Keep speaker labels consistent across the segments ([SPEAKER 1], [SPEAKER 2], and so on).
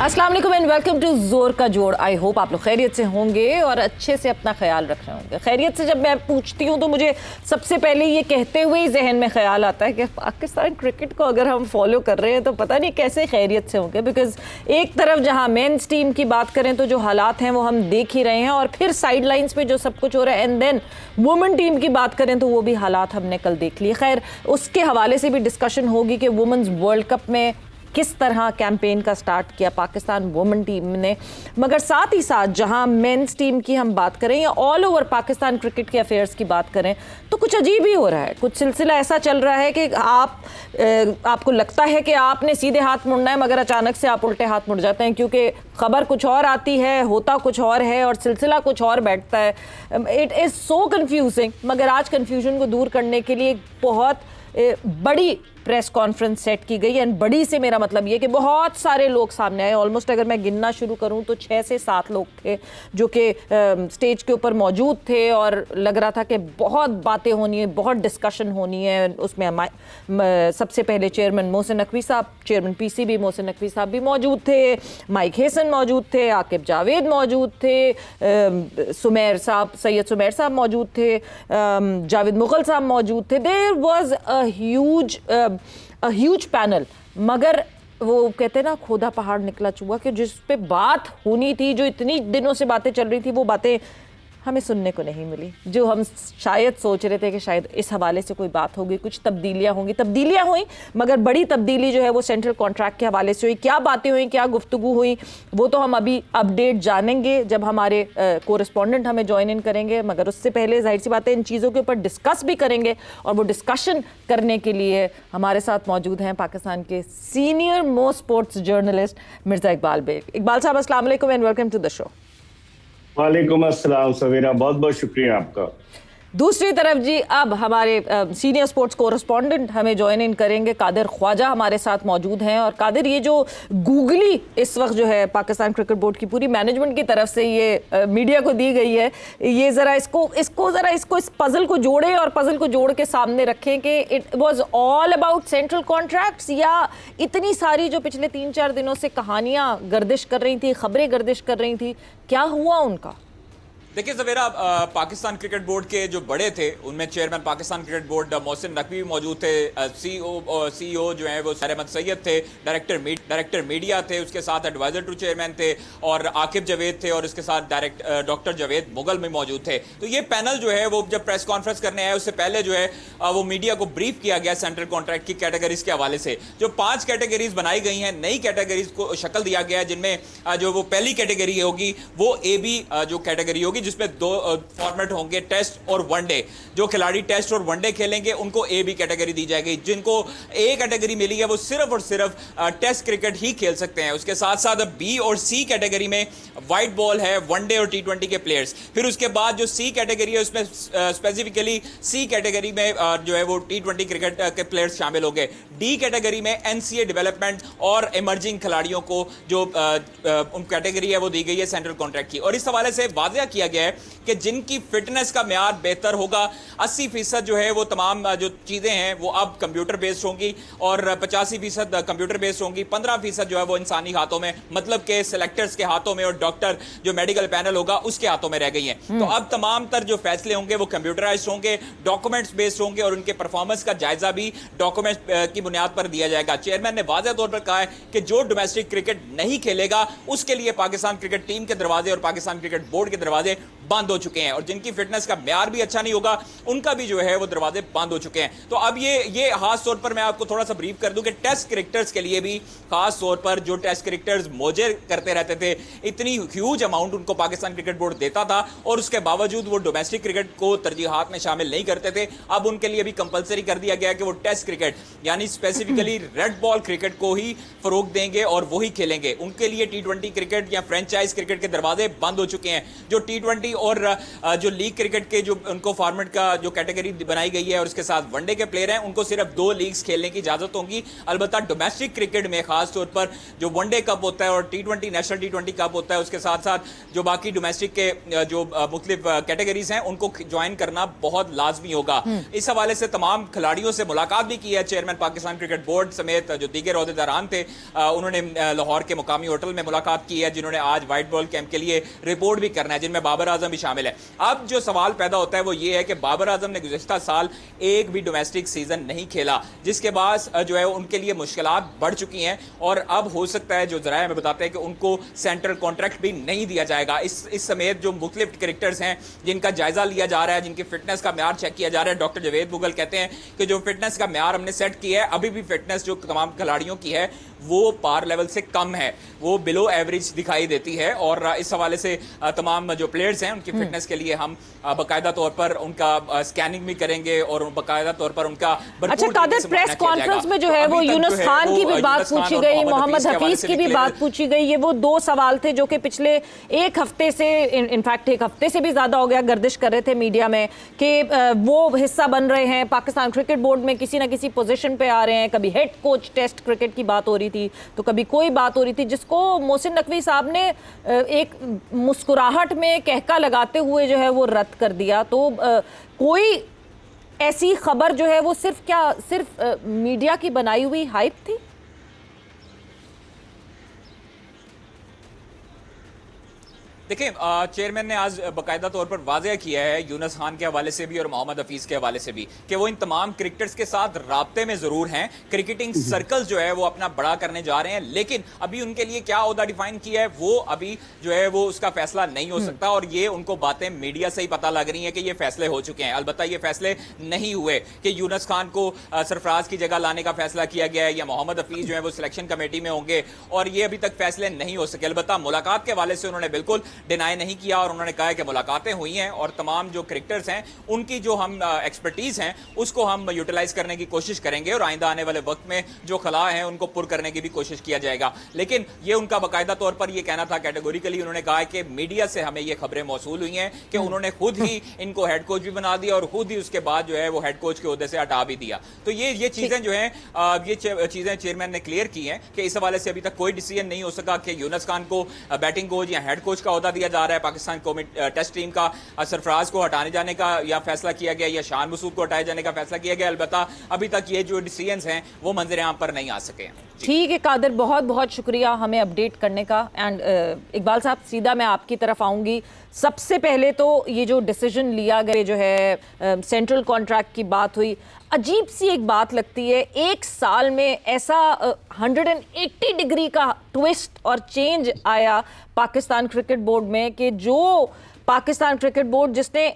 [SPEAKER 1] अस्सलाम वालेकुम and welcome to जोर का जोड़। आई होप आप लोग खैरियत से होंगे और अच्छे से अपना ख्याल रख रहे होंगे। खैरियत से जब मैं पूछती हूँ तो मुझे सबसे पहले ये कहते हुए ही जहन में ख्याल आता है कि पाकिस्तान क्रिकेट को अगर हम फॉलो कर रहे हैं तो पता नहीं कैसे खैरियत से होंगे। बिकॉज एक तरफ जहाँ मेंस टीम की बात करें तो जो हालात हैं वो हम देख ही रहे हैं, और फिर साइड लाइन्स पे जो सब कुछ हो रहा है, एंड देन वुमेन टीम की बात करें तो वो भी हालात हमने कल देख लिए। खैर उसके हवाले से भी डिस्कशन होगी कि वुमेन्स वर्ल्ड कप में किस तरह कैंपेन का स्टार्ट किया पाकिस्तान वुमेन टीम ने। मगर साथ ही साथ जहां मेंस टीम की हम बात करें या ऑल ओवर पाकिस्तान क्रिकेट के अफेयर्स की बात करें तो कुछ अजीब ही हो रहा है। कुछ सिलसिला ऐसा चल रहा है कि आपको लगता है कि आपने सीधे हाथ मुड़ना है, मगर अचानक से आप उल्टे हाथ मुड़ जाते हैं, क्योंकि खबर कुछ और आती है, होता कुछ और है और सिलसिला कुछ और बैठता है। It is so confusing. मगर आज कन्फ्यूजन को दूर करने के लिए बहुत बड़ी प्रेस कॉन्फ्रेंस सेट की गई। एंड बड़ी से मेरा मतलब ये कि बहुत सारे लोग सामने आए। ऑलमोस्ट अगर मैं गिनना शुरू करूं तो 6 से 7 लोग थे जो कि स्टेज के ऊपर मौजूद थे, और लग रहा था कि बहुत बातें होनी है, बहुत डिस्कशन होनी है। उसमें सबसे पहले चेयरमैन मोहसिन नकवी साहब, चेयरमैन पीसीबी मोहसिन नकवी साहब भी मौजूद थे, माइक हेसन मौजूद थे, आकिब जावेद मौजूद थे, सुमेर साहब, सैयद सुमेर साहब मौजूद थे, जावेद मुगल साहब मौजूद थे। There was a huge panel. मगर वो कहते हैं ना, खोदा पहाड़ निकला चूहा, कि जिस पे बात होनी थी, जो इतनी दिनों से बातें चल रही थी, वो बातें हमें सुनने को नहीं मिली। जो हम शायद सोच रहे थे कि शायद इस हवाले से कोई बात होगी, कुछ तब्दीलियां होंगी, तब्दीलियां हुई, मगर बड़ी तब्दीली जो है वो सेंट्रल कॉन्ट्रैक्ट के हवाले से हुई। क्या बातें हुई, क्या गुफ्तगू हुई, वो तो हम अभी अपडेट जानेंगे जब हमारे कोरेस्पॉन्डेंट हमें ज्वाइन इन करेंगे। मगर उससे पहले जाहिर सी बात है इन चीज़ों के ऊपर डिस्कस भी करेंगे, और वो डिस्कशन करने के लिए हमारे साथ मौजूद हैं पाकिस्तान के senior most sports journalist Mirza Iqbal Baig. Iqbal साहब अस्सलाम वालेकुम and welcome to the show.
[SPEAKER 2] वालेकुम अस्सलाम सवेरा, बहुत बहुत शुक्रिया आपका।
[SPEAKER 1] दूसरी तरफ जी, अब हमारे सीनियर स्पोर्ट्स कोरेस्पॉन्डेंट हमें ज्वाइन इन करेंगे। कादिर ख्वाजा हमारे साथ मौजूद हैं। और कादिर, ये जो गूगली इस वक्त जो है पाकिस्तान क्रिकेट बोर्ड की पूरी मैनेजमेंट की तरफ से ये मीडिया को दी गई है, ये ज़रा इसको इस पजल को जोड़े और पजल को जोड़ के सामने रखें कि it was all about central contracts, या इतनी सारी जो पिछले 3-4 दिनों से कहानियाँ गर्दिश कर रही थी, खबरें गर्दिश कर रही थी, क्या हुआ उनका?
[SPEAKER 3] देखिए सवेरा, पाकिस्तान क्रिकेट बोर्ड के जो बड़े थे उनमें chairman Pakistan cricket board Mohsin Naqvi भी मौजूद थे, सीईओ जो है वो अहमद सैयद थे, डायरेक्टर मीडिया थे, उसके साथ एडवाइजर टू चेयरमैन थे, और आकिब जावेद थे, और उसके साथ डॉक्टर जावेद मुगल भी मौजूद थे। तो ये पैनल जो है वो जब प्रेस कॉन्फ्रेंस करने आया उससे पहले जो है वो मीडिया को ब्रीफ किया गया सेंट्रल कॉन्ट्रैक्ट की कैटेगरीज के हवाले से। जो 5 कैटेगरीज बनाई गई हैं, नई कैटेगरीज को शक्ल दिया गया है, जिनमें जो वो पहली कैटेगरी होगी वो AB जो कैटेगरी होगी, जिसमें 2 फॉर्मेट होंगे, टेस्ट और वनडे। जो खिलाड़ी टेस्ट और वनडे खेलेंगे उनको AB कैटेगरी दी जाएगी। जिनको A कैटेगरी मिली है वो सिर्फ और सिर्फ टेस्ट क्रिकेट ही खेल सकते हैं। उसके साथ साथ B और C कैटेगरी में वाइट बॉल है, वनडे और T20 के प्लेयर्स। फिर उसके बाद जो C कैटेगरी है उसमें स्पेसिफिकली C कैटेगरी में जो है वो T20 क्रिकेट के प्लेयर्स शामिल होंगे। D कैटेगरी में NCA डेवलपमेंट और इमर्जिंग खिलाड़ियों को जो उन कैटेगरी है वो दी गई है सेंट्रल कॉन्ट्रैक्ट की। और इस हवाले से वाज़ेह किया गया है कि जिनकी फिटनेस का म्यार बेहतर होगा, 80% जो है वो तमाम जो चीज़ें हैं वो अब कंप्यूटर बेस्ड होंगी, और 85% कंप्यूटर बेस्ड होंगी, 15% जो है वो इंसानी हाथों में, मतलब के सिलेक्टर्स के हाथों में, और डॉक्टर जो मेडिकल पैनल होगा उसके हाथों में रह गई हैं। तो अब तमाम तर जो फैसले होंगे वो कंप्यूटराइज्ड होंगे, डॉक्यूमेंट्स बेस्ड होंगे, और उनके परफॉर्मेंस का जायजा भी डॉक्यूमेंट्स की बुनियाद पर दिया जाएगा। चेयरमैन ने वाज़ेह तौर पर कहा है कि जो डोमेस्टिक क्रिकेट नहीं खेलेगा उसके लिए पाकिस्तान क्रिकेट टीम के दरवाजे और पाकिस्तान क्रिकेट बोर्ड के दरवाजे बंद हो चुके हैं, और जिनकी फिटनेस का म्यार भी अच्छा नहीं होगा उनका भी जो है वो दरवाजे बंद हो चुके हैं। तो अब ये खास तौर पर मैं आपको थोड़ा सा ब्रीफ कर दूं कि टेस्ट क्रिकेटर्स के लिए भी, खास तौर पर जो टेस्ट क्रिकेटर्स मौजे करते रहते थे, इतनी ह्यूज अमाउंट उनको पाकिस्तान क्रिकेट बोर्ड देता था, और उसके बावजूद वो डोमेस्टिक क्रिकेट को तरजीहात में शामिल नहीं करते थे। अब उनके लिए भी कंपलसरी कर दिया गया कि वो टेस्ट क्रिकेट यानी स्पेसिफिकली रेड बॉल क्रिकेट को ही फरोग देंगे और वही खेलेंगे। उनके लिए T20 क्रिकेट या फ्रेंचाइज क्रिकेट के दरवाजे बंद हो चुके हैं। जो T20 T20 और जो लीग क्रिकेट के जो उनको फॉर्मेट का जो कैटेगरी बनाई गई है और उसके साथ वनडे के प्लेयर हैं उनको सिर्फ 2 लीग्स खेलने की इजाजत होगी। अलबत्ता डोमेस्टिक क्रिकेट में खास तौर पर जो वनडे कप होता है और T20 नेशनल T20 कप होता है उसके साथ साथ जो बाकी डोमेस्टिक के जो मुख्तलिफ कैटेगरीज हैं उनको ज्वाइन करना बहुत लाजमी होगा। इस हवाले से तमाम खिलाड़ियों से मुलाकात भी की है चेयरमैन पाकिस्तान क्रिकेट बोर्ड समेत जो दीगर ओहदेदारान थे। उन्होंने लाहौर के मुकामी होटल में मुलाकात की है, जिन्होंने आज व्हाइट बॉल कैंप के लिए रिपोर्ट भी करना है, जिनमें बाबर आजम भी शामिल है। अब जो सवाल पैदा होता है वो ये है कि बाबर आजम ने गुज़िश्ता साल एक भी डोमेस्टिक सीजन नहीं खेला, जिसके बाद जो है उनके लिए मुश्किलात बढ़ चुकी हैं और अब हो सकता है जो जराए हमें बताते हैं कि उनको सेंट्रल कॉन्ट्रैक्ट भी नहीं दिया जाएगा। इस समेत जो मुख्तलिफ क्रिकेटर्स हैं जिनका जायजा लिया जा रहा है, जिनकी फिटनेस का म्यार चेक किया जा रहा है, डॉक्टर जवेद मुगल कहते हैं कि जो फिटनेस का म्यार हमने सेट किया है अभी भी फिटनेस जो तमाम खिलाड़ियों की है वो पार लेवल से कम है, वो बिलो एवरेज दिखाई देती है। और इस हवाले से तमाम जो प्लेयर्स हैं उनकी फिटनेस के लिए हम बाकायदा तौर पर उनका स्कैनिंग भी करेंगे और बाकायदा तौर पर उनका
[SPEAKER 1] अच्छा कादिर, प्रेस कॉन्फ्रेंस में जो है वो यूनुस खान की भी बात पूछी गई, मोहम्मद हफीज की भी बात पूछी गई। ये वो 2 सवाल थे जो कि पिछले एक हफ्ते से इनफैक्ट एक हफ्ते से भी ज्यादा हो गया गर्दिश कर रहे थे मीडिया में कि वो हिस्सा बन रहे हैं पाकिस्तान क्रिकेट बोर्ड में, किसी ना किसी पोजीशन पे आ रहे हैं। कभी हेड कोच टेस्ट क्रिकेट की बात हो रही थी तो कभी कोई बात हो रही थी, जिसको मोहसिन नकवी साहब ने एक मुस्कुराहट में कहका लगाते हुए जो है वो रद्द कर दिया। तो कोई ऐसी खबर जो है वो सिर्फ मीडिया की बनाई हुई हाइप थी?
[SPEAKER 3] देखिए, चेयरमैन ने आज बाकायदा तौर पर वाज़ेह किया है यूनुस खान के हवाले से भी और मोहम्मद हफीज़ के हवाले से भी कि वो इन तमाम क्रिकेटर्स के साथ राब्ते में ज़रूर हैं, क्रिकेटिंग सर्कल जो है वो अपना बड़ा करने जा रहे हैं, लेकिन अभी उनके लिए क्या ओहदा डिफाइन किया है वो अभी जो है वो उसका फैसला नहीं हो सकता। और ये उनको बातें मीडिया से ही पता लग रही हैं कि ये फैसले हो चुके हैं। अलबत्ता ये फैसले नहीं हुए कि यूनुस खान को सरफराज की जगह लाने का फैसला किया गया है या मोहम्मद हफीज़ जो है वो सिलेक्शन कमेटी में होंगे, और ये अभी तक फैसले नहीं हो सके। अलबत्ता मुलाकात के हवाले से उन्होंने बिल्कुल डिनाई नहीं किया और उन्होंने कहा है कि मुलाकातें हुई हैं और तमाम जो क्रिकेटर्स हैं उनकी जो हम एक्सपर्टीज हैं उसको हम यूटिलाइज करने की कोशिश करेंगे और आइंदा आने वाले वक्त में जो खला हैं उनको पुर करने की भी कोशिश किया जाएगा। लेकिन ये उनका बाकायदा तौर पर ये कहना था, कैटेगोरिकली उन्होंने कहा है कि मीडिया से हमें ये खबरें मौसूल हुई हैं कि उन्होंने खुद ही इनको हेड कोच भी बना दिया और खुद ही उसके बाद जो है वो हेड कोच के ओहदे से हटा भी दिया। तो ये चीजें जो हैं ये चीजें चेयरमैन ने क्लियर की हैं कि इस हवाले से अभी तक कोई डिसीजन नहीं हो सका कि यूनुस खान को बैटिंग कोच या हेड कोच का ओहदा दिया जा रहा है पाकिस्तान टेस्ट टीम का, सरफराज को हटाने जाने का या फैसला किया गया या शान मसूद को हटाए जाने का फैसला किया गया। अलबत्ता अभी तक ये जो डिसीजंस हैं वो मंजर आम पर नहीं आ सके हैं।
[SPEAKER 1] ठीक है कादिर, बहुत बहुत शुक्रिया हमें अपडेट करने का। एंड इकबाल साहब, सीधा मैं आपकी तरफ आऊँगी। सबसे पहले तो ये जो डिसीजन लिया गया जो है सेंट्रल कॉन्ट्रैक्ट की बात हुई, अजीब सी एक बात लगती है, एक साल में ऐसा 180 डिग्री का ट्विस्ट और चेंज आया पाकिस्तान क्रिकेट बोर्ड में कि जो पाकिस्तान क्रिकेट बोर्ड जिसने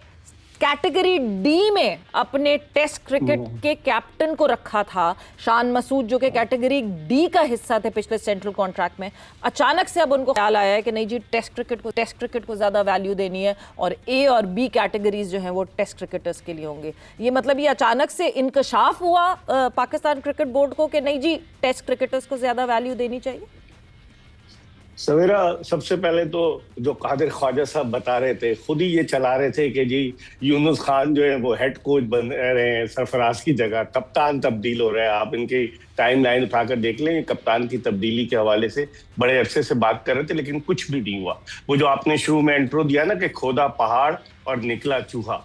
[SPEAKER 1] कैटेगरी डी में अपने टेस्ट क्रिकेट के कैप्टन को रखा था, शान मसूद जो कि कैटेगरी डी का हिस्सा थे पिछले सेंट्रल कॉन्ट्रैक्ट में, अचानक से अब उनको ख्याल आया है कि नहीं जी टेस्ट क्रिकेट को ज़्यादा वैल्यू देनी है और ए और बी कैटेगरीज जो हैं वो टेस्ट क्रिकेटर्स के लिए होंगे। ये मतलब ये अचानक से इंकशाफ हुआ पाकिस्तान क्रिकेट बोर्ड को कि नहीं जी टेस्ट क्रिकेटर्स को ज़्यादा वैल्यू देनी चाहिए?
[SPEAKER 2] सवेरा, सबसे पहले तो जो कादिर ख्वाजा साहब बता रहे थे, खुद ही ये चला रहे थे कि जी यूनुस खान जो है वो हेड कोच बन रहे हैं, सरफराज की जगह कप्तान तब्दील हो रहा है। आप इनकी टाइम लाइन उठाकर देख लें, कप्तान की तब्दीली के हवाले से बड़े अरसे से बात कर रहे थे लेकिन कुछ भी नहीं हुआ। वो जो आपने शुरू में इंट्रो दिया ना कि खोदा पहाड़ और निकला चूहा,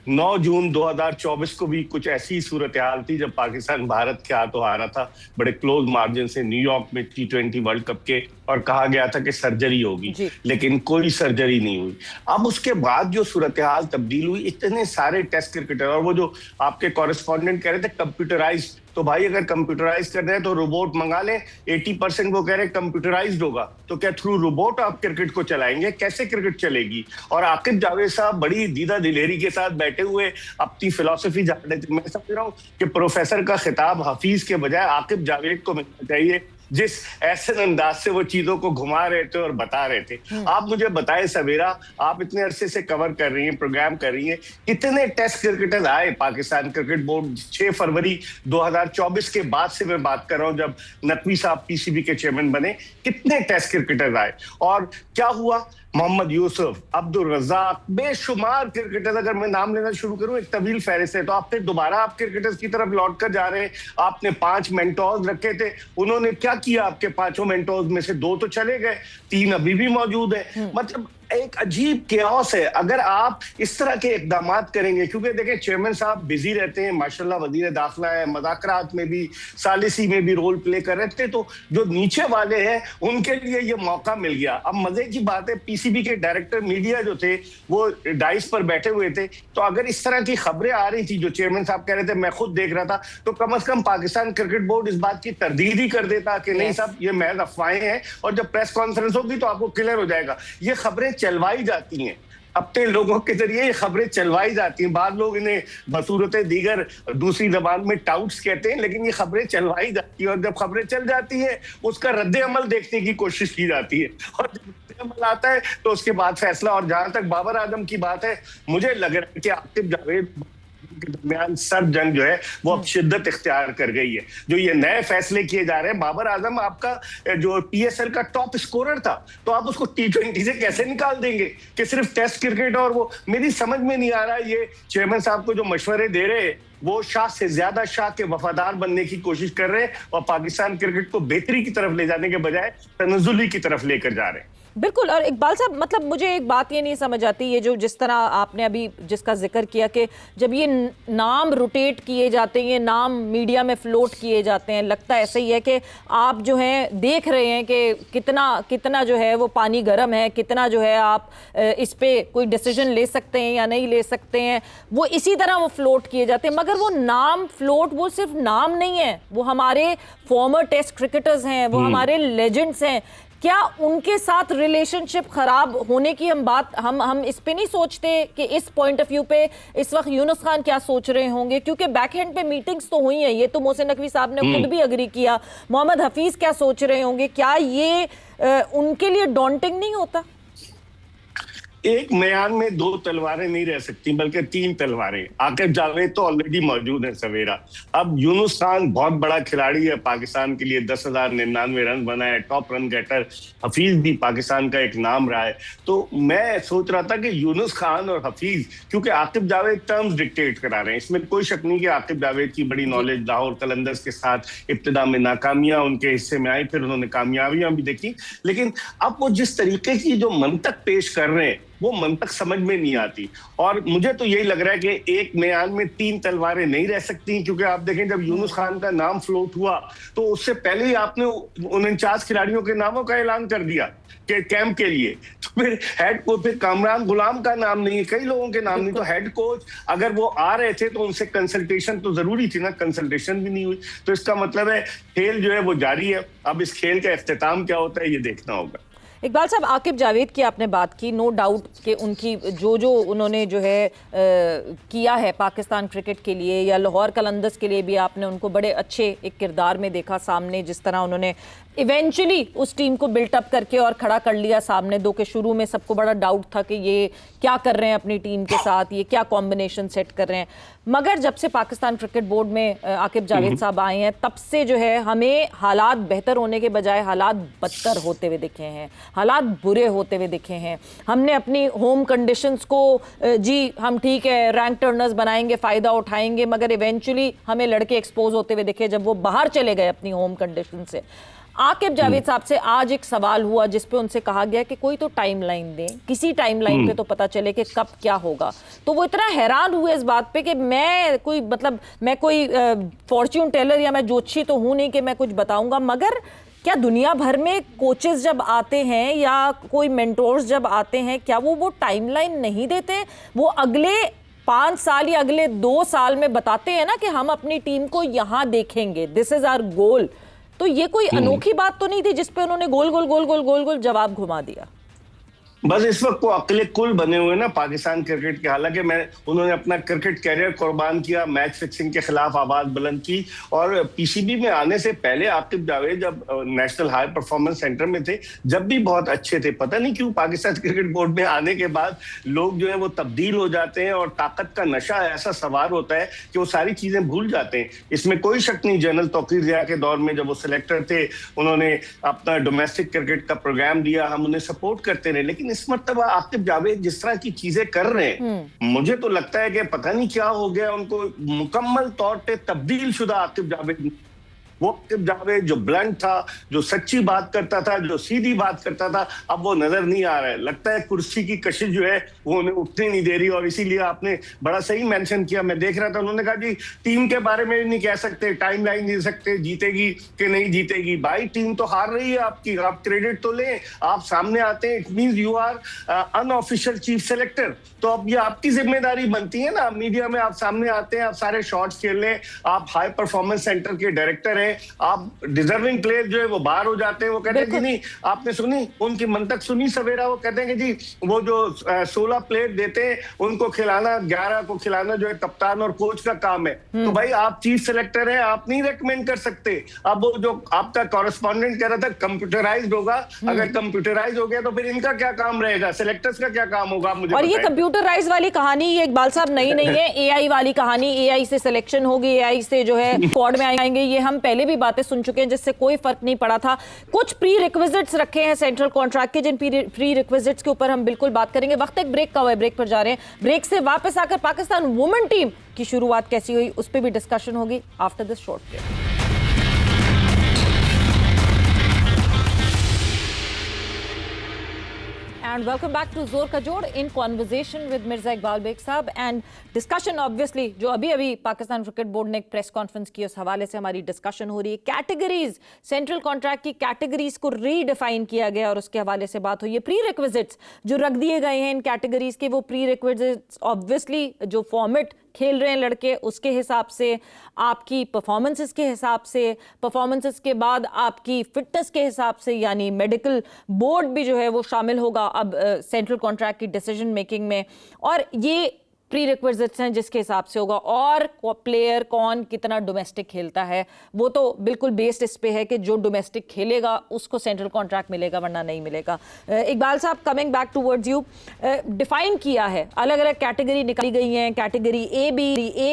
[SPEAKER 2] 9 जून 2024 को भी कुछ ऐसी सूरत हाल थी जब पाकिस्तान भारत के हाथों हारा था बड़े क्लोज मार्जिन से न्यूयॉर्क में T20 वर्ल्ड कप के, और कहा गया था कि सर्जरी होगी, लेकिन कोई सर्जरी नहीं हुई। अब उसके बाद जो सूरत हाल तब्दील हुई, इतने सारे टेस्ट क्रिकेटर, और वो जो आपके कॉरेस्पॉन्डेंट कह रहे थे कंप्यूटराइज, तो भाई अगर कंप्यूटराइज कर रहे हैं तो रोबोट मंगा लें। 80% वो कह रहे हैं कंप्यूटराइज्ड होगा, तो क्या थ्रू रोबोट आप क्रिकेट को चलाएंगे? कैसे क्रिकेट चलेगी? और आकिब जावेद साहब बड़ी दीदा दिलेरी के साथ बैठे हुए अपनी फिलॉसफी जा रहे थे। मैं समझ रहा हूँ कि प्रोफेसर का खिताब हफीज के बजाय आकिब जावेद को मिलना चाहिए, जिस ऐसे अंदाज से वो चीजों को घुमा रहे थे और बता रहे थे। आप मुझे बताएं सवेरा, आप इतने अरसे से कवर कर रही हैं, प्रोग्राम कर रही हैं, कितने टेस्ट क्रिकेटर्स आए पाकिस्तान क्रिकेट बोर्ड 6 फरवरी 2024 के बाद से मैं बात कर रहा हूं, जब नकवी साहब पीसीबी के चेयरमैन बने, कितने टेस्ट क्रिकेटर्स आए और क्या हुआ? मोहम्मद यूसुफ, अब्दुल रज़ाक, बेशुमार क्रिकेटर्स, अगर मैं नाम लेना शुरू करूं एक तवील फहरिस्त है। तो आप फिर दोबारा आप क्रिकेटर्स की तरफ लौट कर जा रहे हैं। आपने 5 मेंटोर्स रखे थे, उन्होंने क्या किया? आपके 5 मेंटोर्स में से 2 तो चले गए, 3 अभी भी मौजूद है। मतलब एक अजीब केओस है अगर आप इस तरह के इकदाम करेंगे। क्योंकि देखें, चेयरमैन साहब बिजी रहते हैं, माशाल्लाह वजीर दाखिला है, मज़ाकरात में भी, सालिसी में भी रोल प्ले कर रहे थे। तो जो नीचे वाले हैं उनके लिए ये मौका मिल गया। अब मजे की बात है, पीसीबी के डायरेक्टर मीडिया जो थे वो डाइस पर बैठे हुए थे। तो अगर इस तरह की खबरें आ रही थी जो चेयरमैन साहब कह रहे थे, मैं खुद देख रहा था, तो कम से कम पाकिस्तान क्रिकेट बोर्ड इस बात की तरदीद ही कर देता कि नहीं साहब ये महज अफवाहें हैं, और जब प्रेस कॉन्फ्रेंस होगी तो आपको क्लियर हो जाएगा। ये खबरें चलवाई जाती हैं, अपने लोगों के जरिए ये खबरें चलवाई जाती हैं। बाद लोग इन्हें बसूरत दीगर दूसरी जबान में टाउट्स कहते हैं, लेकिन ये खबरें चलवाई जाती हैं। और जब खबरें चल जाती है उसका रद्द अमल देखने की कोशिश की जाती है, और जब रद्द अमल आता है तो उसके बाद फैसला। और जहां तक बाबर आजम की बात है, मुझे लग रहा है कि आतिफ जावेद के दरमियान सर्द जंग जो है वो अब शिद्दत इख्तियार कर गई है। जो ये नए फैसले किए जा रहे हैं, बाबर आजम आपका जो पीएसएल का टॉप स्कोरर था, तो आप उसको T20 से कैसे निकाल देंगे कि सिर्फ टेस्ट क्रिकेट? और वो मेरी समझ में नहीं आ रहा है, ये चेयरमैन साहब को जो मशवरे दे रहे हैं वो शाह से ज्यादा शाह के वफादार बनने की कोशिश कर रहे हैं, और पाकिस्तान क्रिकेट को बेहतरी की तरफ ले जाने के बजाय तनज़ुली की तरफ लेकर जा रहे हैं।
[SPEAKER 1] बिल्कुल। और इकबाल साहब, मतलब मुझे एक बात ये नहीं समझ आती, ये जो जिस तरह आपने अभी जिसका जिक्र किया कि जब ये नाम रोटेट किए जाते हैं, ये नाम मीडिया में फ्लोट किए जाते हैं, लगता ऐसा ही है कि आप जो हैं देख रहे हैं कि कितना कितना जो है वो पानी गर्म है, कितना जो है आप इस पे कोई डिसीजन ले सकते हैं या नहीं ले सकते हैं। वो इसी तरह वो फ्लोट किए जाते हैं, मगर वो नाम फ्लोट, वो सिर्फ नाम नहीं है, वो हमारे फॉर्मर टेस्ट क्रिकेटर्स हैं, वो हमारे लेजेंड्स हैं। क्या उनके साथ रिलेशनशिप खराब होने की हम इस पे नहीं सोचते कि इस पॉइंट ऑफ व्यू पे इस वक्त यूनुस खान क्या सोच रहे होंगे? क्योंकि बैक हैंड पे मीटिंग्स तो हुई हैं, ये तो मोहसिन नकवी साहब ने खुद भी अग्री किया। मोहम्मद हफीज क्या सोच रहे होंगे? क्या ये उनके लिए डॉन्टिंग नहीं होता?
[SPEAKER 2] एक मैदान में 2 तलवारें नहीं रह सकती, बल्कि 3 तलवारें। आकिब जावेद तो ऑलरेडी मौजूद है सवेरा। अब यूनुस खान बहुत बड़ा खिलाड़ी है पाकिस्तान के लिए, 10,099 रन बनाए, टॉप रन गेटर। हफीज भी पाकिस्तान का एक नाम रहा है। तो मैं सोच रहा था कि यूनुस खान और हफीज, क्योंकि आकिब जावेद टर्म्स डिक्टेट करा रहे हैं, इसमें कोई शक नहीं कि आकिब जावेद की बड़ी नॉलेज, लाहौर कलंदर्स के साथ इब्तिदा में नाकामियां उनके हिस्से में आई, फिर उन्होंने कामयाबियां भी देखी। लेकिन अब वो जिस तरीके की जो मंतक पेश कर रहे हैं वो मंतक समझ में नहीं आती। और मुझे तो यही लग रहा है कि एक मैदान में 3 तलवारें नहीं रह सकती। क्योंकि आप देखें, जब यूनुस खान का नाम फ्लोट हुआ तो उससे पहले ही आपने 49 खिलाड़ियों के नामों का ऐलान कर दिया कि कैंप के लिए। तो फिर हेड कोच, फिर कामरान गुलाम का नाम नहीं है, कई लोगों के नाम नहीं। तो हेड कोच अगर वो आ रहे थे तो उनसे कंसल्टेशन तो जरूरी थी ना, कंसल्टेशन भी नहीं हुई। तो इसका मतलब है खेल जो है वो जारी है। अब इस खेल का इख्तिताम क्या होता है ये देखना होगा।
[SPEAKER 1] इकबाल साहब, आकिब जावेद की आपने बात की, नो डाउट कि उनकी जो उन्होंने जो है किया है पाकिस्तान क्रिकेट के लिए या लाहौर कलंदर्स के लिए भी, आपने उनको बड़े अच्छे एक किरदार में देखा सामने, जिस तरह उन्होंने इवेंचुअली उस टीम को बिल्टअप करके और खड़ा कर लिया सामने। 2 के शुरू में सबको बड़ा डाउट था कि ये क्या कर रहे हैं अपनी टीम के साथ, ये क्या कॉम्बिनेशन सेट कर रहे हैं। मगर जब से पाकिस्तान क्रिकेट बोर्ड में आकिब जावेद साहब आए हैं, तब से जो है हमें हालात बेहतर होने के बजाय हालात बदतर होते हुए दिखे हैं, हालात बुरे होते हुए दिखे हैं। हमने अपनी होम कंडीशंस को जी हम ठीक है रैंक टर्नर्स बनाएंगे, फ़ायदा उठाएंगे, मगर इवेंचुअली हमें लड़के एक्सपोज होते हुए दिखे जब वो बाहर चले गए अपनी होम कंडीशन से। आकिब जावेद साहब से आज एक सवाल हुआ जिस पे उनसे कहा गया कि कोई तो टाइमलाइन दें, किसी टाइमलाइन पे तो पता चले कि कब क्या होगा। तो वो इतना हैरान हुए इस बात पे कि मैं कोई फॉर्च्यून टेलर या मैं ज्योतिषी तो हूं नहीं कि मैं कुछ बताऊंगा, मगर क्या दुनिया भर में कोचेस जब आते हैं या कोई मेंटोर्स जब आते हैं, क्या वो टाइमलाइन नहीं देते? वो अगले 5 साल या अगले 2 साल में बताते हैं ना कि हम अपनी टीम को यहाँ देखेंगे, दिस इज आवर गोल। तो ये कोई अनोखी बात तो नहीं थी जिस पे उन्होंने गोल गोल गोल गोल गोल गोल जवाब घुमा दिया?
[SPEAKER 2] बस इस वक्त वो अकेले कुल बने हुए ना पाकिस्तान क्रिकेट के। हालांकि उन्होंने अपना क्रिकेट कैरियर कुर्बान किया, मैच फिक्सिंग के खिलाफ आवाज बुलंद की। और पीसीबी में आने से पहले आकिब जावेद जब नेशनल हाई परफॉर्मेंस सेंटर में थे, जब भी बहुत अच्छे थे। पता नहीं क्यों पाकिस्तान क्रिकेट बोर्ड में आने के बाद लोग जो है वो तब्दील हो जाते हैं और ताकत का नशा ऐसा सवार होता है कि वो सारी चीजें भूल जाते हैं। इसमें कोई शक नहीं, जनरल तौकीर ज़िया के दौर में जब वो सिलेक्टर थे, उन्होंने अपना डोमेस्टिक क्रिकेट का प्रोग्राम दिया, हम उन्हें सपोर्ट करते रहे। लेकिन इस मर्तबा आकिब जावेद जिस तरह की चीजें कर रहे हैं, मुझे तो लगता है कि पता नहीं क्या हो गया उनको, मुकम्मल तौर पे तब्दील शुदा आकिब जावेद, वो आकिब जावेद जो ब्लंट था, जो सच्ची बात करता था, जो सीधी बात करता था, अब वो नजर नहीं आ रहा है। लगता है कुर्सी की कशिश जो है वो उन्हें उठने नहीं दे रही। और इसीलिए आपने बड़ा सही मेंशन किया, मैं देख रहा था, उन्होंने कहा जी टीम के बारे में नहीं कह सकते, टाइमलाइन नहीं दे सकते, जीतेगी कि नहीं जीतेगी। भाई टीम तो हार रही है आपकी, आप क्रेडिट तो लें, आप सामने आते हैं, it means you are unofficial chief selector. तो अब ये आपकी जिम्मेदारी बनती है ना, मीडिया में आप सामने आते हैं, आप सारे शॉट्स खेल रहे हैं, आप हाई परफॉर्मेंस सेंटर के डायरेक्टर हैं, आप डिजर्विंग प्लेयर जो है वो बाहर हो जाते हैं। वो कहते हैं कि नहीं, आपने सुनी उनकी मंतक सुनी सवेरा, वो कहते हैं कि जी वो जो 16 प्लेयर देते हैं उनको खिलाना, 11 को खिलाना जो है कप्तान और कोच का काम है। तो भाई आप चीफ सेलेक्टर हैं, आप नहीं रेकमेंड कर सकते। अब वो जो आपका कॉरेस्पॉन्डेंट कह रहा था कंप्यूटराइज्ड होगा, अगर कंप्यूटराइज हो गया तो फिर इनका क्या काम रहेगा, सेलेक्टर्स का क्या काम होगा, मुझे
[SPEAKER 1] और ये कंप्यूटराइज वाली कहानी ये इकबाल साहब नई नहीं है, एआई वाली कहानी, एआई से सिलेक्शन होगी, एआई से जो है स्क्वाड में आएंगे, ये हम पहले भी बातें सुन चुके हैं जिससे कोई फर्क नहीं पड़ा था। कुछ प्री रिक्विजिट्स रखे हैं सेंट्रल कॉन्ट्रैक्ट के, जिन प्री रिक्विजिट्स के ऊपर हम बिल्कुल बात करेंगे। वक्त एक ब्रेक का हुआ है, ब्रेक पर जा रहे हैं। ब्रेक से वापस आकर पाकिस्तान वुमेन टीम की शुरुआत कैसी हुई उस पर भी डिस्कशन होगी after this short break. And welcome back to Zor Ka Jod in conversation with Mirza Iqbal Beg साहब and discussion obviously जो अभी पाकिस्तान क्रिकेट बोर्ड ने एक प्रेस कॉन्फ्रेंस की, उस हवाले से हमारी डिस्कशन हो रही है। कैटेगरीज, सेंट्रल कॉन्ट्रैक्ट की कैटेगरीज को रीडिफाइन किया गया और उसके हवाले से बात हुई है। प्री रिक्विजिट्स जो रख दिए गए हैं इन कैटेगरीज के, वो प्री रिक्विजिट्स ऑब्वियसली जो फॉर्मेट खेल रहे हैं लड़के उसके हिसाब से, आपकी परफॉर्मेंसेस के हिसाब से, परफॉर्मेंसेस के बाद आपकी फिटनेस के हिसाब से, यानी मेडिकल बोर्ड भी जो है वो शामिल होगा अब सेंट्रल कॉन्ट्रैक्ट की डिसीजन मेकिंग में। और ये प्री रिक्विजिट्स हैं जिसके हिसाब से होगा। और प्लेयर कौन कितना डोमेस्टिक खेलता है वो तो बिल्कुल बेस्ड इस पे है कि जो डोमेस्टिक खेलेगा उसको सेंट्रल कॉन्ट्रैक्ट मिलेगा वरना नहीं मिलेगा। इकबाल साहब, coming back towards you, define किया है, अलग अलग कैटेगरी निकाली गई हैं, कैटेगरी ए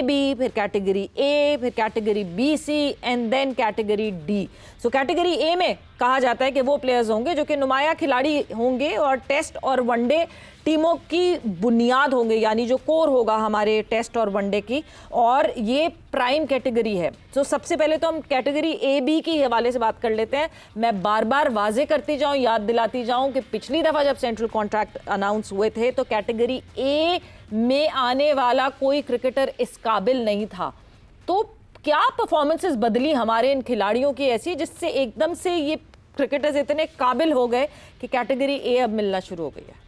[SPEAKER 1] बी, फिर कैटेगरी ए, फिर category B C and then category D. So category A में कहा जाता है कि वो प्लेयर्स होंगे जो कि नुमाया खिलाड़ी होंगे और टेस्ट और वनडे टीमों की बुनियाद होंगे, यानी जो कोर होगा हमारे टेस्ट और वनडे की, और ये प्राइम कैटेगरी है। तो सबसे पहले तो हम कैटेगरी ए बी की हवाले से बात कर लेते हैं। मैं बार बार वाजे करती जाऊं, याद दिलाती जाऊं कि पिछली दफ़ा जब सेंट्रल कॉन्ट्रैक्ट अनाउंस हुए थे तो कैटेगरी ए में आने वाला कोई क्रिकेटर इस काबिल नहीं था। तो क्या परफॉर्मेंसेस बदली हमारे इन खिलाड़ियों की ऐसी जिससे एकदम से ये क्रिकेटर्स इतने काबिल हो गए कि कैटेगरी ए अब मिलना शुरू हो गई है?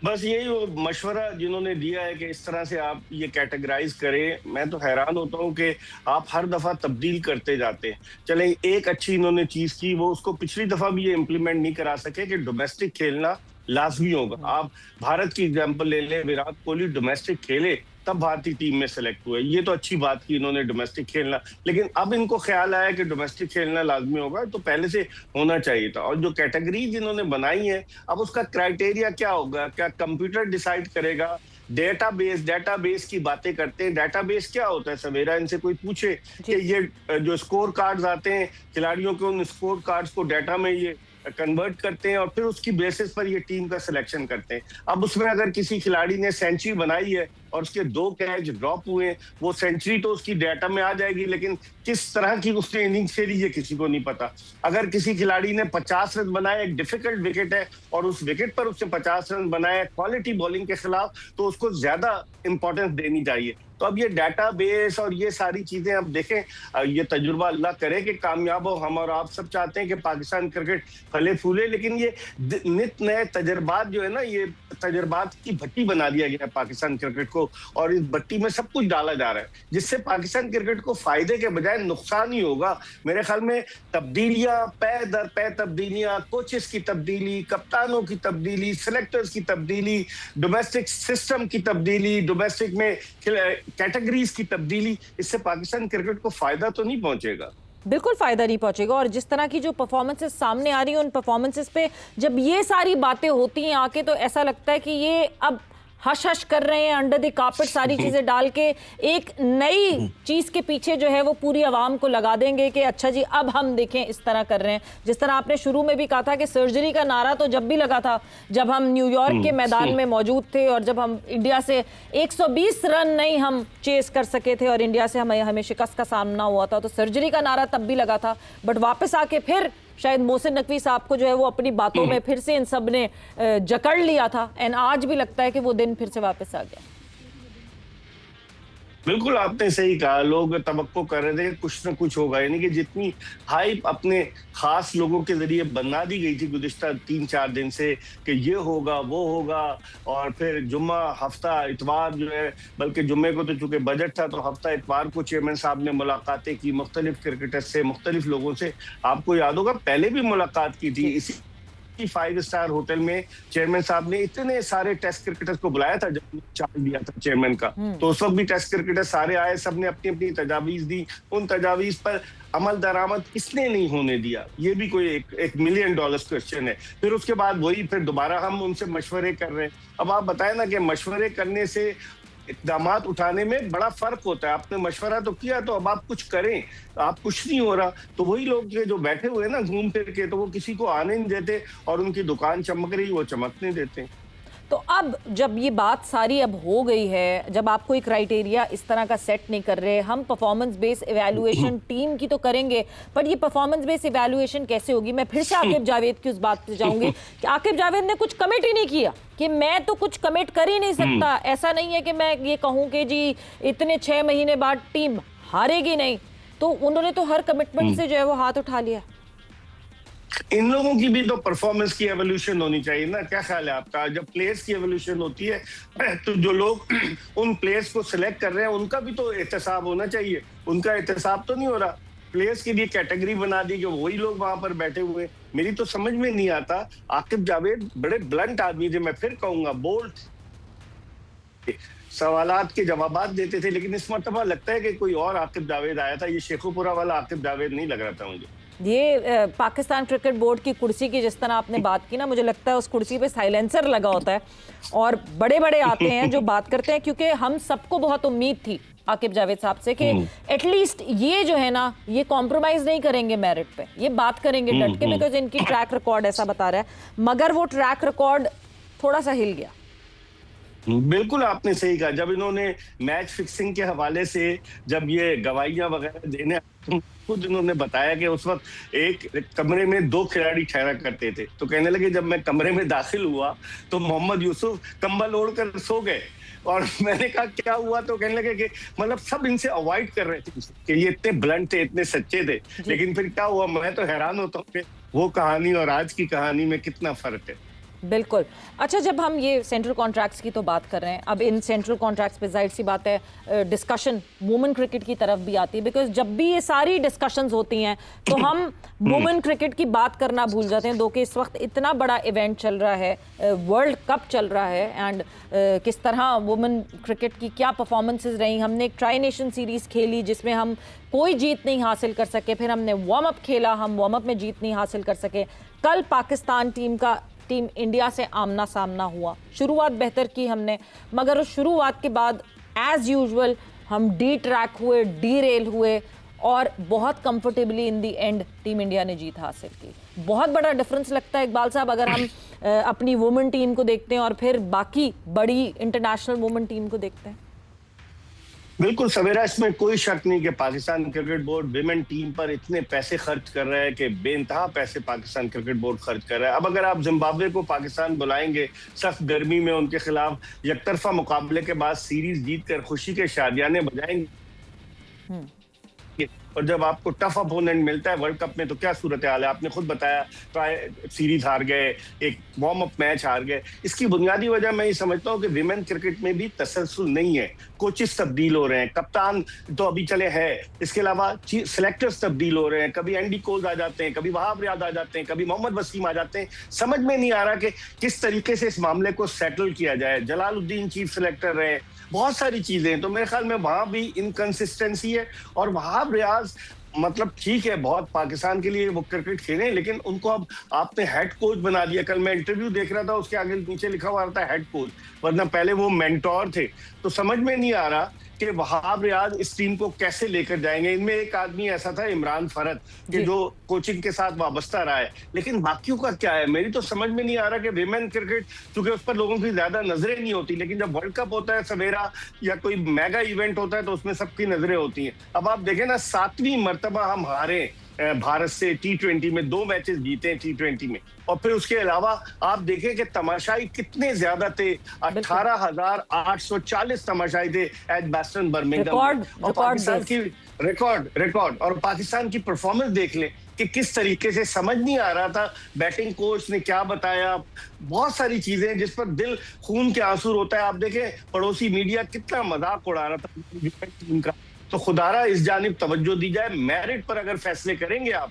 [SPEAKER 2] बस यही वो मशवरा जिन्होंने दिया है कि इस तरह से आप ये कैटेगराइज करें। मैं तो हैरान होता हूँ कि आप हर दफा तब्दील करते जाते हैं। चलें, एक अच्छी इन्होंने चीज की, वो उसको पिछली दफा भी ये इम्प्लीमेंट नहीं करा सके कि डोमेस्टिक खेलना लाजमी होगा। आप भारत की एग्जांपल ले लें, विराट कोहली डोमेस्टिक खेले तब भारतीय टीम में सेलेक्ट हुए, ये तो अच्छी बात की इन्होंने डोमेस्टिक खेलना, लेकिन अब इनको ख्याल आया कि डोमेस्टिक खेलना लाजमी होगा, तो पहले से होना चाहिए था। और जो कैटेगरीज इन्होंने बनाई है, अब उसका क्राइटेरिया क्या होगा? क्या कंप्यूटर डिसाइड करेगा? डेटाबेस की बातें करते हैं। डेटाबेस क्या होता है सवेरा? इनसे कोई पूछे कि ये जो स्कोर कार्ड्स आते हैं खिलाड़ियों के, उन स्कोर कार्ड्स को डेटा में ये कन्वर्ट करते हैं और फिर उसकी बेसिस पर ये टीम का सिलेक्शन करते हैं। अब उसमें अगर किसी खिलाड़ी ने सेंचुरी बनाई है और उसके 2 कैच ड्रॉप हुए, वो सेंचुरी तो उसकी डेटा में आ जाएगी, लेकिन किस तरह की उसने इनिंग्स खेली ये किसी को नहीं पता। अगर किसी खिलाड़ी ने 50 रन बनाए, एक डिफिकल्ट विकेट है और उस विकेट पर उसने 50 रन बनाए क्वालिटी बॉलिंग के खिलाफ, तो उसको ज्यादा इंपॉर्टेंस देनी चाहिए। तो अब ये डाटाबेस और ये सारी चीजें अब देखें, ये तजुर्बा अल्लाह करे कि कामयाब हो। हम और आप सब चाहते हैं कि पाकिस्तान क्रिकेट फले फूले, लेकिन ये नित नए तजर्बात जो है ना, ये तजर्बात की भट्टी बना दिया गया है पाकिस्तान क्रिकेट को, और इस भट्टी में सब कुछ डाला जा रहा है जिससे पाकिस्तान क्रिकेट को फायदे के बजाय नुकसान ही होगा। मेरे ख्याल में तब्दीलियां, पै दर पै तब्दीलियां, कोचेस की तब्दीली, कप्तानों की तब्दीली, सिलेक्टर्स की तब्दीली, डोमेस्टिक सिस्टम की तब्दीली, डोमेस्टिक में कैटेगरीज की तब्दीली, इससे पाकिस्तान क्रिकेट को फायदा तो नहीं पहुंचेगा।
[SPEAKER 1] बिल्कुल फायदा नहीं पहुंचेगा। और जिस तरह की जो परफॉर्मेंसेस सामने आ रही हैं, उन परफॉर्मेंसेस पे जब ये सारी बातें होती हैं आके, तो ऐसा लगता है कि ये अब हश हश कर रहे हैं अंडर द कार्पेट, सारी चीजें डाल के एक नई चीज के पीछे जो है वो पूरी आवाम को लगा देंगे कि अच्छा जी अब हम देखें इस तरह कर रहे हैं। जिस तरह आपने शुरू में भी कहा था कि सर्जरी का नारा तो जब भी लगा था जब हम न्यूयॉर्क के मैदान में मौजूद थे और जब हम इंडिया से 120 रन नहीं हम चेस कर सके थे और इंडिया से हमें शिकस्त का सामना हुआ था, तो सर्जरी का नारा तब भी लगा था। बट वापस आके फिर शायद मोहसिन नकवी साहब को जो है वो अपनी बातों में फिर से इन सब ने जकड़ लिया था एंड आज भी लगता है कि वो दिन फिर से वापस आ गया।
[SPEAKER 2] बिल्कुल आपने सही कहा, लोग तवक्को कर रहे थे कुछ ना कुछ होगा, यानी कि जितनी हाइप अपने खास लोगों के जरिए बना दी गई थी गुज़िश्ता 3-4 दिन से कि ये होगा वो होगा, और फिर जुम्मा हफ्ता इतवार जो है, बल्कि जुम्मे को तो चूंकि बजट था तो हफ्ता इतवार को चेयरमैन साहब ने मुलाकातें की मुख्तलिफ क्रिकेटर्स से, मुख्तलिफ लोगों से। आपको याद होगा पहले भी मुलाकात की थी इसी 5 स्टार होटल में। चेयरमैन साहब ने इतने सारे टेस्ट क्रिकेटर्स को बुलाया था जब चार्ज दिया था चेयरमैन का, तो उस वक्त भी टेस्ट क्रिकेटर सारे आए, सबने अपनी अपनी तजावीज दी। उन तजावीज पर अमल दरामद किसने नहीं होने दिया, ये भी कोई एक $1 मिलियन क्वेश्चन है। फिर उसके बाद वही फिर दोबारा हम उनसे मशवरे कर रहे हैं। अब आप बताएं ना कि मशवरे करने से इक़दामात उठाने में बड़ा फर्क होता है। आपने मशवरा तो किया तो अब आप कुछ करें, आप कुछ नहीं हो रहा, तो वही लोग जो बैठे हुए ना घूम फिर के, तो वो किसी को आने नहीं देते और उनकी दुकान चमक रही वो चमकने देते।
[SPEAKER 1] तो अब जब ये बात सारी अब हो गई है, जब आप कोई क्राइटेरिया इस तरह का सेट नहीं कर रहे, हम परफॉर्मेंस बेस इवैल्यूएशन टीम की तो करेंगे, पर ये परफॉर्मेंस बेस इवैल्यूएशन कैसे होगी? मैं फिर से आकिब जावेद की उस बात पे जाऊंगी कि आकिब जावेद ने कुछ कमिट ही नहीं किया कि मैं तो कुछ कमिट कर ही नहीं सकता। ऐसा नहीं है कि मैं ये कहूँ कि जी इतने 6 महीने बाद टीम हारेगी नहीं, तो उन्होंने तो हर कमिटमेंट से जो है वो हाथ उठा लिया।
[SPEAKER 2] इन लोगों की भी तो परफॉर्मेंस की एवोल्यूशन होनी चाहिए ना, क्या ख्याल है आपका? जब प्लेयर्स की एवोल्यूशन होती है तो जो लोग उन प्लेयर्स को सिलेक्ट कर रहे हैं उनका भी तो एहतसाब होना चाहिए। उनका एहतसाब तो नहीं हो रहा। प्लेयर्स के लिए कैटेगरी बना दी कि वही लोग वहां पर बैठे हुए। मेरी तो समझ में नहीं आता। आकिब जावेद बड़े ब्लंट आदमी थे, मैं फिर कहूंगा बोल्ड सवालात के जवाबात देते थे, लेकिन इस मरतबा लगता है कि कोई और आकिब जावेद आया था। ये शेखुपुरा वाला आकिब जावेद नहीं लग रहा था मुझे।
[SPEAKER 1] ये पाकिस्तान क्रिकेट बोर्ड की कुर्सी की जिस तरह आपने बात की ना, मुझे लगता है उस कुर्सी पे साइलेंसर लगा होता है और बड़े बड़े आते हैं जो बात करते हैं, क्योंकि हम सबको बहुत उम्मीद थी आकिब जावेद साहब से कि एटलीस्ट ये जो है ना ये कॉम्प्रोमाइज नहीं करेंगे मेरिट पे, ये बात करेंगे डट के, बिकॉज इनकी ट्रैक रिकॉर्ड ऐसा बता रहा है। मगर वो ट्रैक रिकॉर्ड थोड़ा सा हिल गया।
[SPEAKER 2] बिल्कुल आपने सही कहा। जब इन्होंने मैच फिक्सिंग के हवाले से जब ये गवाहियां वगैरह देने, खुद इन्होंने बताया कि उस वक्त एक कमरे में 2 खिलाड़ी ठहरा करते थे, तो कहने लगे जब मैं कमरे में दाखिल हुआ तो मोहम्मद यूसुफ कंबल ओढ़कर सो गए। और मैंने कहा क्या हुआ, तो कहने लगे कि मतलब सब इनसे अवॉइड कर रहे थे कि ये इतने ब्लंट थे, इतने सच्चे थे, लेकिन फिर क्या हुआ, मैं तो हैरान होता हूँ कि वो कहानी और आज की कहानी में कितना फर्क है।
[SPEAKER 1] बिल्कुल। अच्छा, जब हम ये सेंट्रल कॉन्ट्रैक्ट्स की तो बात कर रहे हैं, अब इन सेंट्रल कॉन्ट्रैक्ट्स पे जाहिर सी बात है डिस्कशन वुमेन क्रिकेट की तरफ भी आती है, बिकॉज जब भी ये सारी डिस्कशंस होती हैं तो हम वुमेन क्रिकेट की बात करना भूल जाते हैं। दो कि इस वक्त इतना बड़ा इवेंट चल रहा है, वर्ल्ड कप चल रहा है, एंड किस तरह वुमेन क्रिकेट की क्या परफॉर्मेंसेज रही। हमने एक ट्राई नेशन सीरीज़ खेली जिसमें हम कोई जीत नहीं हासिल कर सके, फिर हमने वार्म अप खेला, हम वार्म अप में जीत नहीं हासिल कर सके। कल पाकिस्तान टीम इंडिया से आमना सामना हुआ, शुरुआत बेहतर की हमने, मगर उस शुरुआत के बाद एज यूजुअल हम डी ट्रैक हुए, डी रेल हुए और बहुत comfortably in the and team India ने जीत हासिल की। बहुत बड़ा डिफरेंस लगता है इकबाल साहब अगर हम अपनी वुमेन टीम को देखते हैं और फिर बाकी बड़ी इंटरनेशनल वुमेन टीम को देखते हैं।
[SPEAKER 2] बिल्कुल सवेरा, इसमें कोई शक नहीं कि Pakistan cricket board women team पर इतने पैसे खर्च कर रहा है कि बेइंतहा पैसे पाकिस्तान क्रिकेट बोर्ड खर्च कर रहा है। अब अगर आप जिम्बाब्वे को पाकिस्तान बुलाएंगे सख्त गर्मी में उनके खिलाफ एकतरफा मुकाबले के बाद सीरीज जीत कर खुशी के शादियाने बजाएंगे, और जब आपको टफ अपोनेंट मिलता है वर्ल्ड कप में तो क्या सूरत हाल है? आपने खुद बताया, ट्राई सीरीज हार गए, एक वार्म अप मैच हार गए। इसकी बुनियादी वजह मैं ये समझता हूँ कि विमेन क्रिकेट में भी तसलसल नहीं है। कोचेस तब्दील हो रहे हैं, कप्तान तो अभी चले हैं, इसके अलावा सिलेक्टर्स तब्दील हो रहे हैं। कभी एंडी कोल आ जाते हैं, कभी वहाब रियाद आ जाते हैं, कभी मोहम्मद वसीम आ जाते हैं। समझ में नहीं आ रहा कि किस तरीके से इस मामले को सेटल किया जाए। जलालुद्दीन चीफ सिलेक्टर रहे, बहुत सारी चीजें हैं, तो मेरे ख्याल में वहां भी इनकंसिस्टेंसी है। और वहाब रियाज मतलब ठीक है, बहुत पाकिस्तान के लिए वो क्रिकेट खेले, लेकिन उनको अब आपने हेड कोच बना दिया। कल मैं इंटरव्यू देख रहा था, उसके आगे नीचे लिखा हुआ था हेड कोच, वरना पहले वो मेंटोर थे। तो समझ में नहीं आ रहा कि वहाब रियाज इस टीम को कैसे लेकर जाएंगे। इनमें एक आदमी ऐसा था, इमरान फरद, कि जो कोचिंग के साथ वाबस्ता रहा है, लेकिन बाकियों का क्या है? मेरी तो समझ में नहीं आ रहा कि विमेन क्रिकेट, क्योंकि उस पर लोगों की ज्यादा नजरें नहीं होती, लेकिन जब वर्ल्ड कप होता है सवेरा या कोई मेगा इवेंट होता है तो उसमें सबकी नजरें होती हैं। अब आप देखें ना, 7वीं मर्तबा हम हारे भारत से T20 में, 2 मैचेस जीते हैं T20 में, और फिर उसके अलावा आप देखें कि तमाशाई कितने ज्यादा थे। 18,840 तमाशाई थे एजबास्टन बर्मिंघम, और पाकिस्तान की रिकॉर्ड और पाकिस्तान की परफॉर्मेंस देख लें कि किस तरीके से, समझ नहीं आ रहा था बैटिंग कोच ने क्या बताया। बहुत सारी चीजें जिस पर दिल खून के आंसू रोता है। आप देखें पड़ोसी मीडिया कितना मजाक उड़ा रहा था टीम का। तो खुदारा इस जानिब तवज्जो दी जाए। मेरिट पर अगर फैसले करेंगे आप,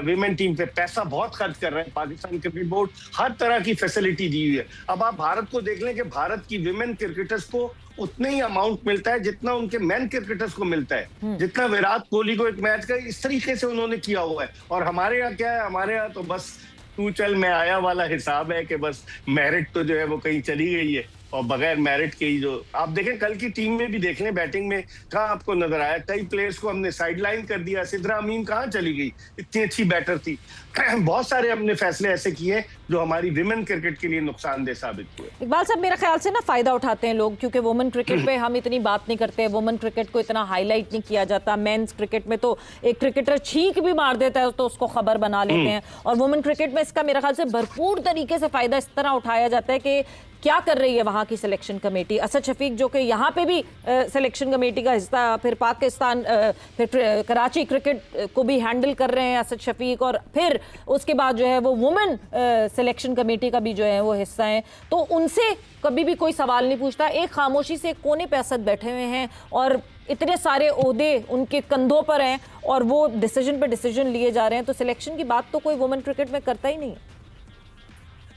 [SPEAKER 2] विमेन टीम पे पैसा बहुत खर्च कर रहे हैं पाकिस्तान क्रिकेट बोर्ड, हर तरह की फैसिलिटी दी हुई है। अब आप भारत को देख लें कि भारत की विमेन क्रिकेटर्स को उतना ही अमाउंट मिलता है जितना उनके मैन क्रिकेटर्स को मिलता है, जितना विराट कोहली को एक मैच का, इस तरीके से उन्होंने किया हुआ है। और हमारे यहाँ क्या है? हमारे यहाँ तो बस तू चल मैं आया वाला हिसाब है कि बस मेरिट तो जो है वो कहीं चली गई है, और बगैर मेरिट के ही जो आप देखें कल की टीम में भी देख लें, बैटिंग में कहाँ आपको नजर आया? कई प्लेयर्स को हमने साइडलाइन कर दिया। सिद्रा अमीन कहाँ चली गई? इतनी अच्छी बैटर थी। बहुत सारे हमने फैसले ऐसे किए जो हमारी विमेन क्रिकेट के लिए नुकसानदेह साबित हुए।
[SPEAKER 1] इकबाल साहब, मेरा ख्याल से ना फायदा उठाते हैं लोग, क्योंकि वुमेन क्रिकेट पे हम इतनी बात नहीं करते, वुमेन क्रिकेट को इतना हाईलाइट नहीं किया जाता। मेंस क्रिकेट में तो एक क्रिकेटर छींक भी मार देता है तो उसको खबर बना लेते हैं, और वुमेन क्रिकेट में इसका मेरा ख्याल से भरपूर तरीके से फायदा इस तरह उठाया जाता है कि क्या कर रही है वहाँ की सिलेक्शन कमेटी। असद शफीक जो कि यहाँ पे भी सिलेक्शन कमेटी का हिस्सा, फिर पाकिस्तान, फिर कराची क्रिकेट को भी हैंडल कर रहे हैं असद शफीक, और फिर उसके बाद जो है वो वुमेन सिलेक्शन कमेटी का भी जो है वो हिस्सा है। तो उनसे कभी भी कोई सवाल नहीं पूछता, एक खामोशी से कोने पे असद बैठे हुए हैं, और इतने सारे ओहदे उनके कंधों पर हैं, और वो डिसीजन पे डिसीजन लिए जा रहे हैं। तो सिलेक्शन की बात तो कोई वुमेन क्रिकेट में करता ही नहीं है।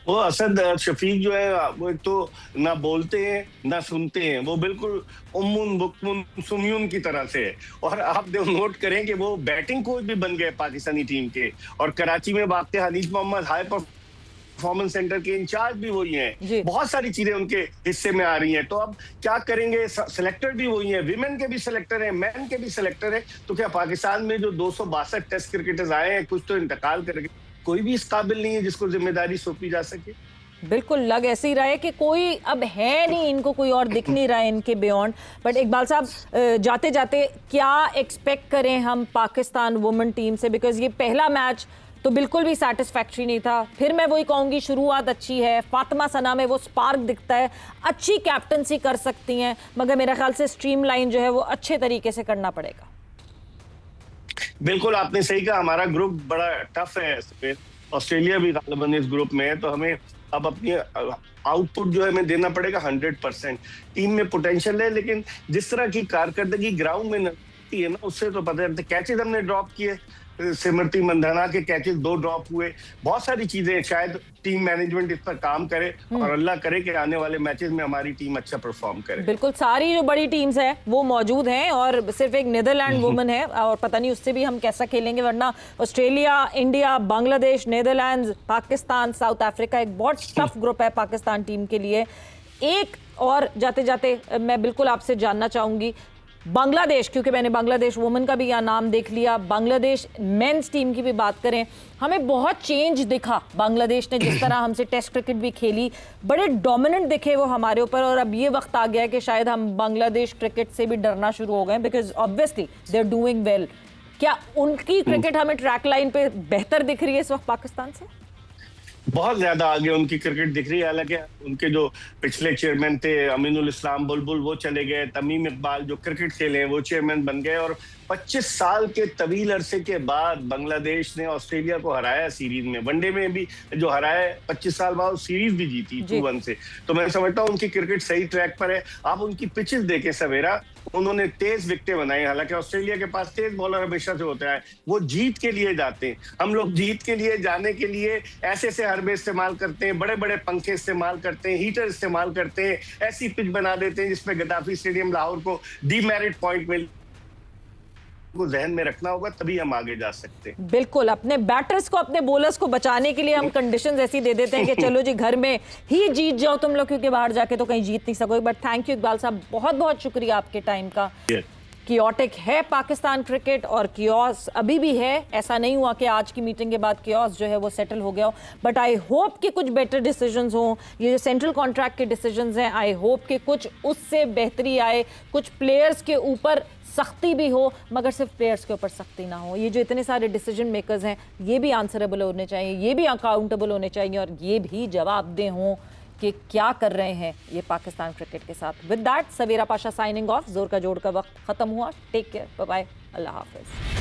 [SPEAKER 2] वो असद शफीक जो है वो एक तो ना बोलते हैं ना सुनते हैं, वो बिल्कुल उम्मुन बुकमुन सुम्यून की तरह से है। और आप नोट करें कि वो बैटिंग कोच भी बन गए पाकिस्तानी टीम के, और कराची में वाक़ Hanif Mohammad high performance centre के इंचार्ज भी वही हैं। बहुत सारी चीजें उनके हिस्से में आ रही हैं। तो अब क्या करेंगे? सिलेक्टर भी वही हैं, विमेन के भी सिलेक्टर हैं, मैन के भी सिलेक्टर हैं। तो क्या पाकिस्तान में जो 262 टेस्ट क्रिकेटर्स आए हैं, कुछ तो इंतकाल करके, कोई भी इस काबिल नहीं है जिसको जिम्मेदारी सौंपी जा सके।
[SPEAKER 1] बिल्कुल लग ऐसे ही रहा है कि कोई अब है नहीं, इनको कोई और दिख नहीं रहा है इनके बियॉन्ड। बट इकबाल साहब, जाते जाते क्या एक्सपेक्ट करें हम पाकिस्तान वुमेन टीम से? बिकॉज ये पहला मैच तो बिल्कुल भी सैटिस्फैक्ट्री नहीं था। फिर मैं वही कहूँगी, शुरुआत अच्छी है, फातिमा सना में वो स्पार्क दिखता है, अच्छी कैप्टनसी कर सकती हैं, मगर मेरे ख्याल से स्ट्रीमलाइन जो है वो अच्छे तरीके से करना पड़ेगा।
[SPEAKER 2] बिल्कुल आपने सही कहा, हमारा ग्रुप बड़ा टफ है। ऑस्ट्रेलिया भी गालिबन इस ग्रुप में है, तो हमें अब अपनी आउटपुट जो है हमें देना पड़ेगा 100%। टीम में पोटेंशियल है, लेकिन जिस तरह की कारकर्दगी ग्राउंड में नजर है ना, उससे तो पता है। कैचेज हमने ड्रॉप किए, सिमरती मंधाना के कैचेस 2 ड्रॉप हुए, बहुत सारी चीजें। शायद टीम मैनेजमेंट इस पर काम करे, और अल्लाह करे कि आने वाले मैचेस में हमारी टीम अच्छा परफॉर्म करे।
[SPEAKER 1] बिल्कुल, सारी जो बड़ी टीम्स हैं वो मौजूद हैं, और सिर्फ एक नीदरलैंड वुमेन है, और पता नहीं उससे भी हम कैसा खेलेंगे, वरना Australia, India, Bangladesh, Netherland, Pakistan, South Africa, एक बहुत टफ ग्रुप है पाकिस्तान टीम के लिए। एक और जाते जाते मैं बिल्कुल आपसे जानना चाहूंगी, बांग्लादेश, क्योंकि मैंने बांग्लादेश वुमेन का भी यहाँ नाम देख लिया, बांग्लादेश मेंस टीम की भी बात करें, हमें बहुत चेंज दिखा। बांग्लादेश ने जिस तरह हमसे टेस्ट क्रिकेट भी खेली, बड़े डोमिनेंट दिखे वो हमारे ऊपर, और अब ये वक्त आ गया है कि शायद हम बांग्लादेश क्रिकेट से भी डरना शुरू हो गए, because obviously they are doing well. क्या उनकी क्रिकेट हमें ट्रैक लाइन पे बेहतर दिख रही है इस वक्त पाकिस्तान से?
[SPEAKER 2] बहुत ज्यादा आगे उनकी क्रिकेट दिख रही है। हालांकि उनके जो पिछले चेयरमैन थे अमीनुल इस्लाम बुलबुल, वो चले गए। तमीम इकबाल जो क्रिकेट खेले हैं वो चेयरमैन बन गए, और 25 साल के तवील अरसे के बाद बांग्लादेश ने ऑस्ट्रेलिया को हराया सीरीज में। वनडे में भी जो हराया, 25 साल बाद सीरीज भी जीती 2-1 से। तो मैं समझता हूँ उनकी क्रिकेट सही ट्रैक पर है। आप उनकी पिचेस देखें सवेरा, उन्होंने तेज विकेटें बनाई। हालांकि ऑस्ट्रेलिया के पास तेज बॉलर हमेशा से होता है, वो जीत के लिए जाते हैं। हम लोग जीत के लिए जाने के लिए ऐसे से हरबे इस्तेमाल करते हैं, बड़े बड़े पंखे इस्तेमाल करते हैं, हीटर इस्तेमाल करते हैं, ऐसी पिच बना देते हैं जिसमें गद्दाफी स्टेडियम लाहौर को डीमेरिट पॉइंट मिल को जहन में रखना होगा, तभी हम आगे जा सकते हैं।
[SPEAKER 1] बिल्कुल, अपने बैटर्स को, अपने बॉलर्स को बचाने के लिए हम कंडीशंस ऐसी दे देते हैं कि चलो जी घर में ही जीत जाओ तुम लोग, क्योंकि बाहर जाके तो कहीं जीत नहीं सकोगे। बट थैंक यू इकबाल साहब, बहुत बहुत शुक्रिया आपके टाइम का। कियोटिक है पाकिस्तान क्रिकेट और कियोस अभी भी है, ऐसा नहीं हुआ कि आज की मीटिंग के बाद कियोस जो है वो सेटल हो गया हो। बट आई होप कि कुछ बेटर डिसीजंस हों। ये जो सेंट्रल कॉन्ट्रैक्ट के डिसीजंस हैं, आई होप कि कुछ उससे बेहतरी आए, कुछ प्लेयर्स के ऊपर सख्ती भी हो, मगर सिर्फ प्लेयर्स के ऊपर सख्ती ना हो। ये जो इतने सारे डिसीजन मेकर्स हैं, ये भी आंसरेबल होने चाहिए, ये भी अकाउंटेबल होने चाहिए और ये भी जवाबदेह हों कि क्या कर रहे हैं ये पाकिस्तान क्रिकेट के साथ। With that, Savera Pasha signing off. जोर का जोड़ का वक्त खत्म हुआ। टेक केयर, बाय बाय, अल्लाह हाफिज।